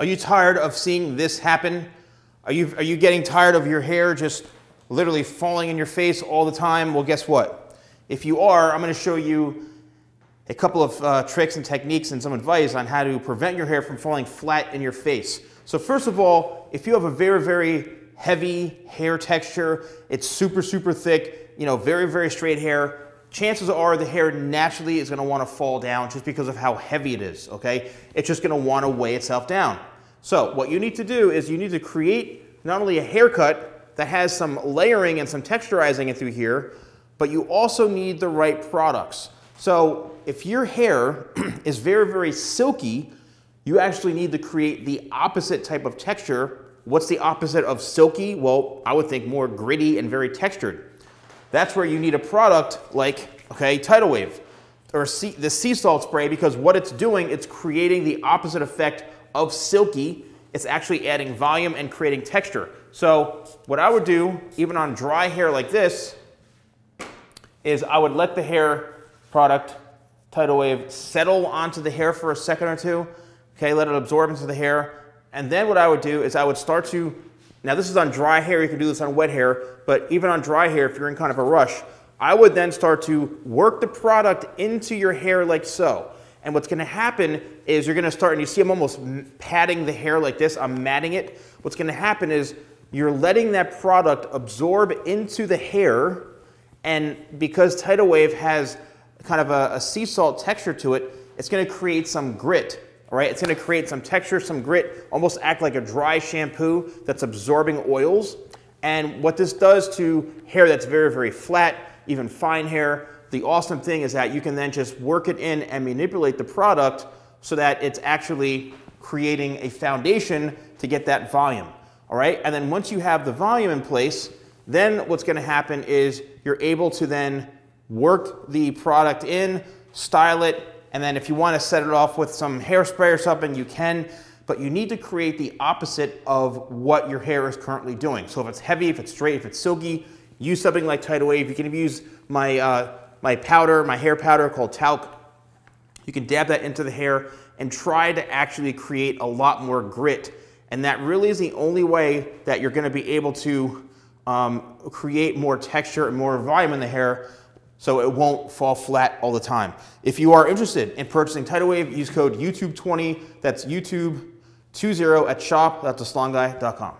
Are you tired of seeing this happen? Are you getting tired of your hair just literally falling in your face all the time? Well, guess what? If you are, I'm going to show you a couple of tricks and techniques and some advice on how to prevent your hair from falling flat in your face. So first of all, if you have a very, very heavy hair texture, it's super, super thick, you know, very, very straight hair, chances are the hair naturally is going to want to fall down just because of how heavy it is, okay? It's just going to want to weigh itself down. So what you need to do is you need to create not only a haircut that has some layering and some texturizing it through here, but you also need the right products. So if your hair is very, very silky, you actually need to create the opposite type of texture. What's the opposite of silky? Well, I would think more gritty and very textured. That's where you need a product like, okay, Tidal Wave or the sea salt spray, because what it's doing, it's creating the opposite effect of silky. It's actually adding volume and creating texture. So what I would do, even on dry hair like this, is I would let the hair product, Tidal Wave, settle onto the hair for a second or two. Okay, let it absorb into the hair. And then what I would do is I would start to, now this is on dry hair, you can do this on wet hair, but even on dry hair, if you're in kind of a rush, I would then start to work the product into your hair like so. And what's gonna happen is you're gonna start, and you see I'm almost patting the hair like this, I'm matting it. What's gonna happen is you're letting that product absorb into the hair, and because Tidal Wave has kind of a sea salt texture to it, it's gonna create some grit. All right, it's going to create some texture, some grit, almost act like a dry shampoo that's absorbing oils. And what this does to hair that's very, very flat, even fine hair, the awesome thing is that you can then just work it in and manipulate the product so that it's actually creating a foundation to get that volume. All right, and then once you have the volume in place, then what's going to happen is you're able to then work the product in, style it, and then if you want to set it off with some hairspray or something, you can, but you need to create the opposite of what your hair is currently doing. So if it's heavy, if it's straight, if it's silky, use something like Tidal Wave. You can even use my powder, my hair powder called talc. You can dab that into the hair and try to actually create a lot more grit. And that really is the only way that you're going to be able to create more texture and more volume in the hair, so it won't fall flat all the time. If you are interested in purchasing Tidal Wave, use code YouTube20, that's YouTube20 at shop.thesalonguy.com.